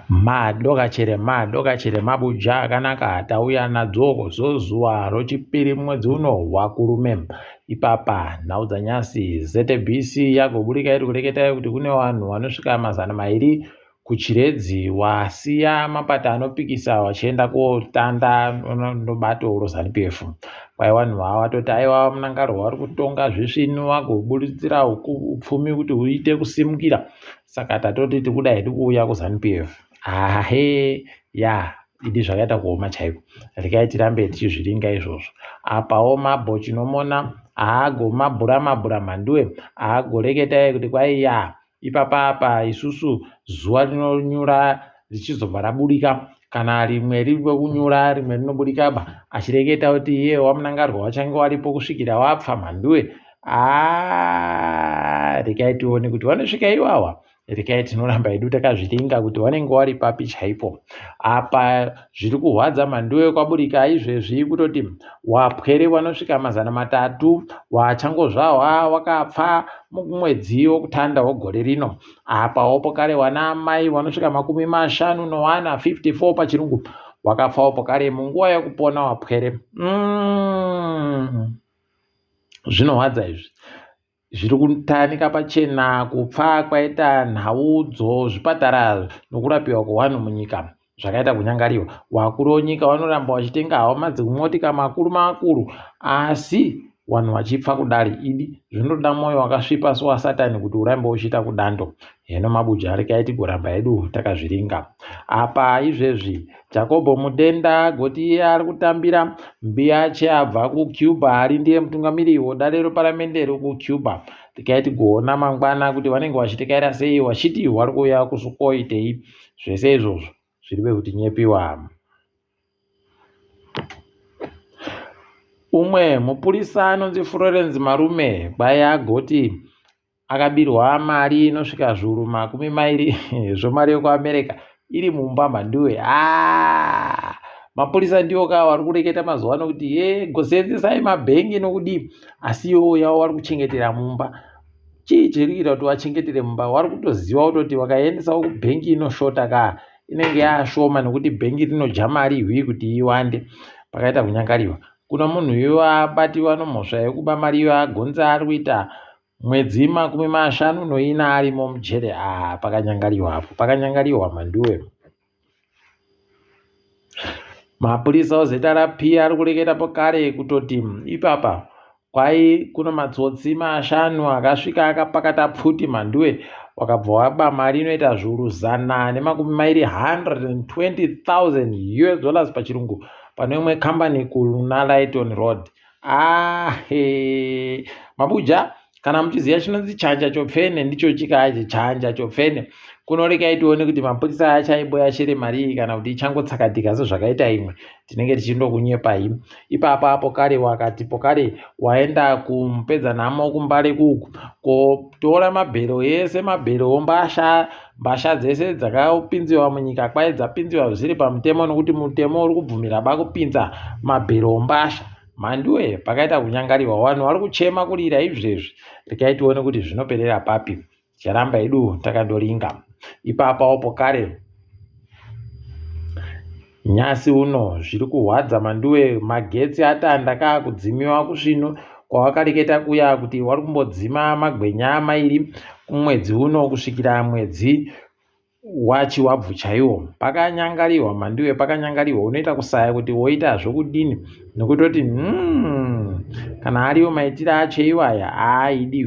madokachere mabuja akanaka tauya nadzoko zozuwa rochipiri mwedzi uno wakurumemba ipapa nhau dzanyasi ZBC yagoburika iri kureketa kuti kune vanhu vanosvika 200 kuchiredzi wasiya mapata anopikisa vachienda kotanda nobato roZANU-PF. Kwai vanhu vava vatoti aiwa Mnangagwa vari kutonga zvisvinu vagoburitsira upfumi kuti huite kusimukira, saka tatoti tirikuda hedu kuuya kuZANU-PF. Idi zvakaita kuoma chaiko, regai tirambe tichizviringa izvozvo. Apawo mabho chinomona aagomabhura mhanduwe aagoreketai kuti kwaiya ipapapa isusu zuva rinonyura richizobva raburika, kana rimwe riri kunyura rimwe rinoburikaba, achireketa kuti iye waMnangagwa wachange waripo kusvikira wapfa mhanduwe. Regai tione kuti vanosvika iwawa, regai tinoramba hedu takazviringa kuti vanenge vari papi chaipo. Apa zviri kurwadza mhanduwe kwaburika izvezvi kutoti wapwere vanosvika 300 wachangozvarwa wakapfa mumwedzi wokutanda wegore rino. Apawo pokare wana mai vanosvika 54 54 pachirungu wakapfawo pokare munguva yekupona wapwere. Zvinorwadza izvi, zviri kutanika pachena kupfa kwaita nhaudzo zvipatara nokurapiwa kwevanhu munyika zvakaita kunyangariwa. Vakuru venyika vanoramba vachitenga hama dzimotika makuru, asi vanhu vachipfa kudari. Idi zvinoda mwoyo wakasvipa sewaSatani kuti urambe uchiita kudando. Hino mabuja regai tigoramba hedu takazviringa. Apa izvezvi Jacob Mudenda goti iye ari kutambira mbiya cheabva kuCuba, ari ndiye mutungamiriri wedare reparamende rekuCuba. Regai tigoona mangwana kuti vanenge vachitekaira sei, vachiti vari kuuya kusukoitei. Zvese izvozvo zviri kuti nyepiwa. Umwe mupurisa anonzi Florence Marume kwai agoti akabirwa mari inosvika zviuru 20 zvomari yekuAmerika iri mumba mhanduwe. Mapurisa ndiwo kawo vari kureketa mazuva ano kuti gosenzesai mabhengi nokudii, asi iwo yavo vari kuchengetera mumba. Chii chiri kuita kuti vachengetere mumba? Vari kutoziva kutoti vakaendesawo kubhengi inoshota ka inenge yaashoma nekuti bhengi rinoja mari hwi kuti iwande. Pakaita kunyangariwa. Kuna munhu iwe abatiwa nomhosva yekuba mari iwe agonza ari kuita mwedzi 54 arimo mujere. Pakanyangariwa mhanduwe. Mapurisa ozeta rapi ari kureketa pokare kutoti ipapa kwai kuna matsotsi 5 akasvika akapakata pfuti mhanduwe, wakabva waba mari inoita zviuru 120,000 US pachirungu pane imwe kambani kuna Lighton Road. Mabuja, kana muchiziva chinonzi chanja chopfene ndicho chikaje chanja chopfene. Kunorekai tione kuti mapurisa achaiboya chere mari kana kuti ichangotsakatika sezvakaita imwe. Tinenge tichindokunyepai. Ipapa pokare wakati pokare waenda kumpedza nhamo kumbare kuku kotora mabhero ese, mabhero mbasha dzese dzakapinziwa munyika kwai dzapinziwa zvisiri pamutemo nokuti mutemo uri kubvumira bakupinza mabhero mbasha. Mhanduwe pakaita kunyangariwa, vanhu vari kuchema kurira izvezvi. Regai tione kuti zvinoperera papi. Ticharamba hedu takandoringa. Ipapawo pokare nyasi uno zviri kurwadza mhanduwe, magetsi atanda kudzimiwa kusvino kwavakareketa kuya kuti vari kumbodzima magwenya 2 kumwedzi uno kusvikira mwedzi wachi wabvu chaiwo. Pakanyangariwa mhanduwe, pakanyangariwa. Unoita kusaya kuti woita zvokudini nokutoti kana ariwo maitiro acho iwaya idi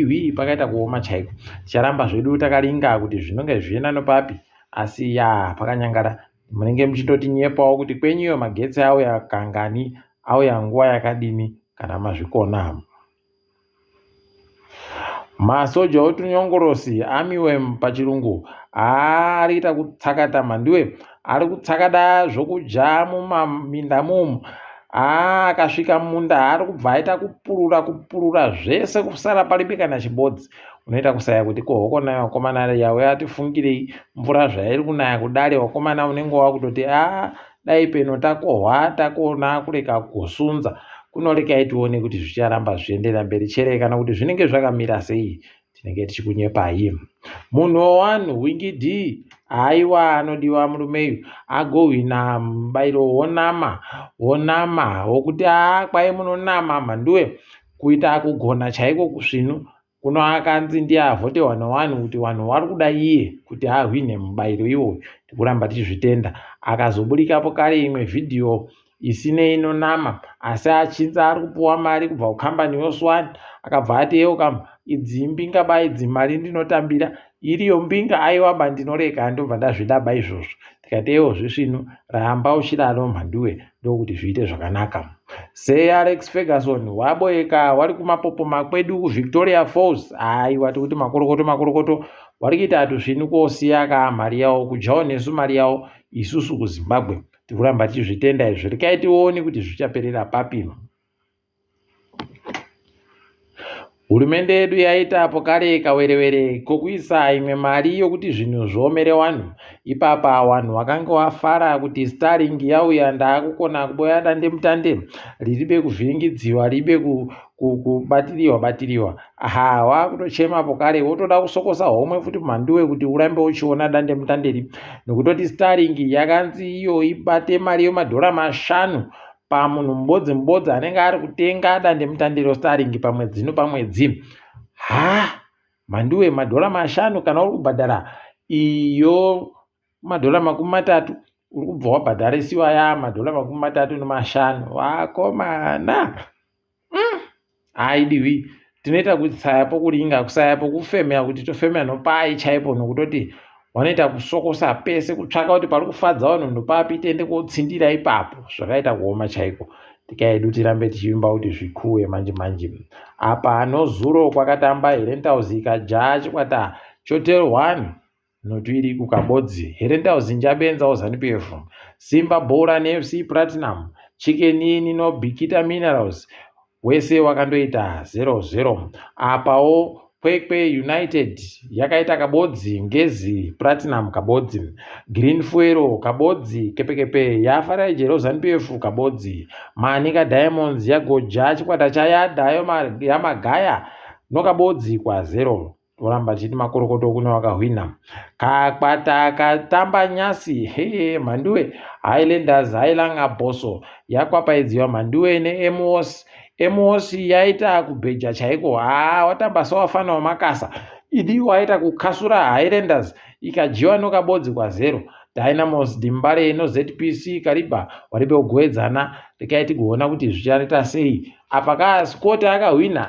hwi pakaita kuoma chaiko. Ticharamba zvedu takaringa kuti zvinonge zvichienda nopapi, asi pakanyangara. Munenge muchitoti nyepawo kuti kwenyuyo magetsi auya kangani, auya nguva yakadini kana mazvikona. Masoja otunyongorosi amiwem pachirungu ari kuita kutsakata mhanduwe, ari kutsakada zvokuja mumaminda mumu. Akasvika munda ari kubva aita kupurura zvese kusara paribe kana chibodzi. Unoita kusaya kuti kohokona wakomana yawe atifungirei mvura zvairi kunaya kudare, wakomana unenge wakutoti dai peno takohwa takona kureka kusunza. Kunorekai tione kuti zvicharamba zvichienderera mberi chere kana kuti zvinenge zvakamira sei. tinenge tichikunyepai. Munhu wanhu Wingidi aiwa anodiwa murumeyu agohwina mubairo wonama wokuti kwai munonama mhanduwe kuita kugona chaiko kusvinu kuno akanzi ndiye avhote 1 kuti vanhu vari kuda iye kuti ahwine mubairo iwoyu, tikuramba tichizvitenda. Akazoburikapo kare imwe vhidhiyo isine inonama asi achinzi ari kupuwa mari kubva kukambani yoswan, akabva atiyeuka idzi imbinga ba idzi mari ndinotambira iriyo mbinga aiwa bandinoreka ndobva ndazvidaba izvozvo. Tikateiwo zvisvino ramba uchidaro mhanduwe ndokuti zviite zvakanaka. Alex Ferguson waboeka wari kumapopoma kwedu kuVictoria Falls, aiwa tikuti makorokoto wari kuita tuzvinu kosiya mari yawo kujawo nesu mari yawo isusu kuZimbabwe. Tikuramba tichizvitenda izvo, rekai tione kuti zvichaperera papi. Hurumende yedu yaitapo kare kawerewere kokuisa imwe mari yokuti zvinhu zviomere wanhu. Ipapa wanhu vakanga vafara kuti Starlink yauya ndaakukona kuboya dande mutande riribe kuvhiringidziwa ribe kubatiriwa. Aha, wakutochemapo kare wotoda kusokosa homwe futi mhanduwe kuti urambe uchiona dande mutanderi nokutoti Starlink yakanzi iyo ibate mari $5 pamunhu mubodzi anenge ari kutenga dande mutandero Starlink pamwedzi. Mhanduwe $5 kana uri kubhadhara iyo $30 uri kubva wabhadharisiwa $35 wakomana. Aidiwi tinoita kutsaya pokuringa kusaya pokufemera kuti tofemera nopai chaipo nokutoti wanoita kusokosa pese kutsvaka kuti pari kufadza vanhu ndopapi tiende kotsindira ipapo zvakaita kuoma chaiko. Tikaidu tirambe tichivimba kuti zvikuwe manje. Apa nozuro kwakatamba Herentals ikajaha chikwata chotel 1 notwiri kukabodzi. Herentals njabenzawo ZANU-PF, Simba Bora neFC Platinum, Chicken Inn noBikita Minerals wese wakandoita 0-0. Apawo Kwekwe United yakaita kabodzi Ngezi Platinum kabodzi, Green Fuero kabodzi, Kepekepe yafara Jero ZANU-PF kabodzi, Manika Diamonds yagoja chikwata chayadha yamagaya nokabodzi kwa 0. Toramba chiti makorokoto kuno wakahwina. Kakwata katamba nyasi mhanduwe Highlanders Hailanga Boso yakwapaidziwa mhanduwe neEMOS yaita kubheja chaiko. Watamba sawafana wamakasa idi waita kukasura Highlanders ikajiwa nokabodzi kwa 0. Dynamos Dimbare noZPC Kariba waribe kugowedzana. Rekai tigoona kuti zvichaita sei. Apa Scott akahwina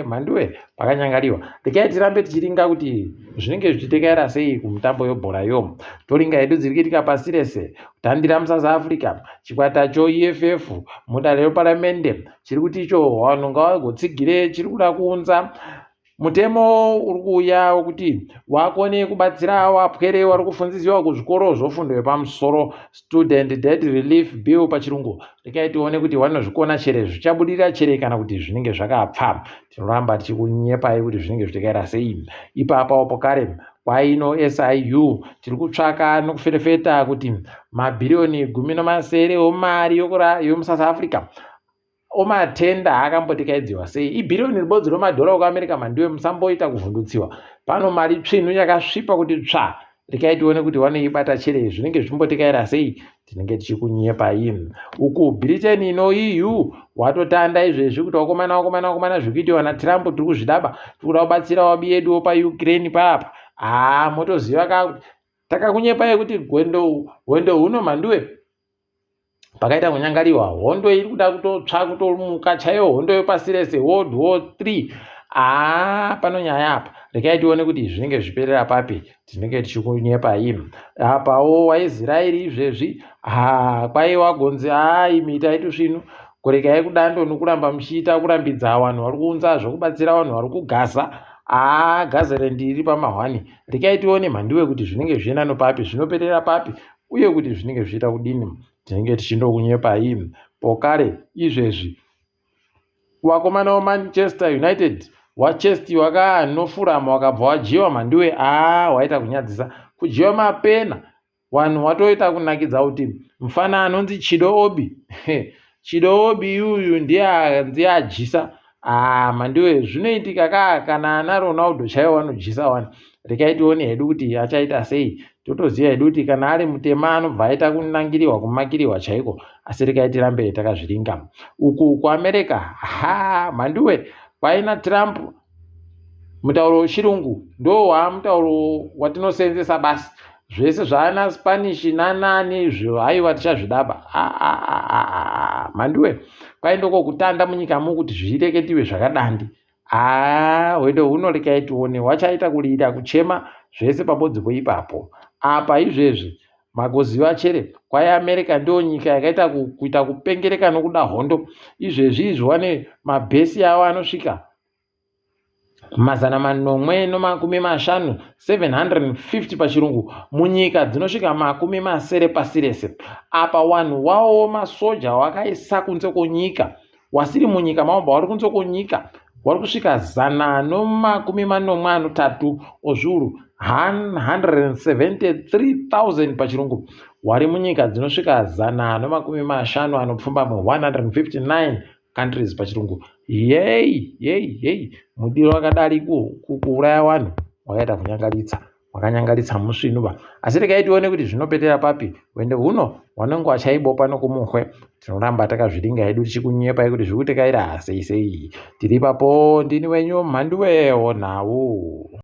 mhanduwe pakanyangariwa. Rekai tirambe tichiringa kuti zvinenge zvichitekaira sei kumutambo yebhorayo. Toringa hedu dziri kuitika pasi rese kutambira muSouth Africa chikwata choEFF mudare reparamende chiri kuti icho vanhu ngavagotsigire chiri kuda kuunza mutemo uri kuuya wokuti wakone kubatsira wapwere vari kufundziziwa kuzvikoro zvofundo yepamusoro, Student Debt Relief Bill pachirungu. Rekai tione kuti vanozvikona chere zvichabudirira chere kana kuti zvinenge zvakapfa. Tinoramba tichikunyepai kuti zvinenge zvichitekaira sei. Ipapo pokare kwaino SIU tiri kutsvaka nokuferefeta kuti mabhirioni 17 omari yomuSouth Africa omatenda akambotikaidziwa sei. Ibhirioni ribodzi romadhora okuAmerica mhanduwe musamboita kuvhundutsiwa. Pano mari tsvinu yakasvipa kuti tsva. Rekai tione kuti vanoibata chere zvinenge zvimbotekaira sei. Tinenge tichikunyepai. Uku Britain EU watotanda izvezvi kuti wakomana zvikuitiwa naTrump tiri kuzvidaba. Tikuda kubatsira wabi yedu paUkraine papa. Motoziva kuti takakunyepai kuti gwendo huno mhanduwe pakaita kunyangariwa hondo iri kuda kutotsva kutomuka chaiyo hondo yepasi rese World War 3. Pano nyaya apa. Rekai tione kuti zvinenge zviperera papi. Tinenge tichikunyepai. Apawo waIsraeri izvezvi kwai wagonzi imi taitu zvino kurekai kudando nokuramba muchiita kurambidza vanhu vari kuunza zvokubatsira vanhu vari kuGaza. Gazaland iri pamahwani. Rekai tione mhanduwe kuti zvinenge zvienda nopapi, zvinoperera papi uye kuti zvinenge zviita kudini. Tinenge tichindokunyepai. Pokare izvezvi wakomana waManchester United wachestiwa nofurama wakabva wajiwa mhanduwe waita kunyadzisa kujiwa mapena. Vanhu watoita kunakidza kuti mufana anonzi Chido Obi Chido Obi yuyu ndiye ajisa Mandiwe zvinoitika kana ana Ronaldo chaiwo anodyisa wani, rekai tione hedu kuti achaita sei. Totoziya hedu kuti kana ari mutema anobva aita kunangiriwa kumakiriwa chaiko, asi rekai tirambe takazviringa. Uku kuAmerica mhandiwe kwaina Trump, mutauro wechirungu ndo mutauro watinoseenzesa basi. Zvese zvaana Spanish nanani haiwa tichazvidaba. Mhandiwe kwaindoko kutanda munyika kuti zvireketiwe zvakadandi. Hwedo huno rekai tione wachaita kurira kuchema zvese pamodzi ipapo. Apa izvezvi magoziva achere kwai America ndio nyika yakaita kuita kupengereka nokuda hondo. Izvezvi wane mabhesi avo anosvika 450, 750 pachirungu, munyika dzinosvika 70 pasi rese. Apa wanhu wawo masoja wakaisa kunze konyika, wasiri munyika maomba wari kunze konyika, wari kusvika 143 ozviuru, 173,000 pachirungu, wari munyika dzinosvika 150 anopfumba 159 countries pachirungu. Yei, mudiro wakadari kuuraya wanhu wakaita kunyangaritsa, wakanyangaritsa musvinuva. Asi rekai tione kuti zvinopetera papi. Wende huno wanenge wachaibopa nokumuhwe. Tinoramba takazviringa hedu tichikunyepai kuti zviri kutekaira sei. Tiri papo, ndini wenyu Mhandiwe Onhau.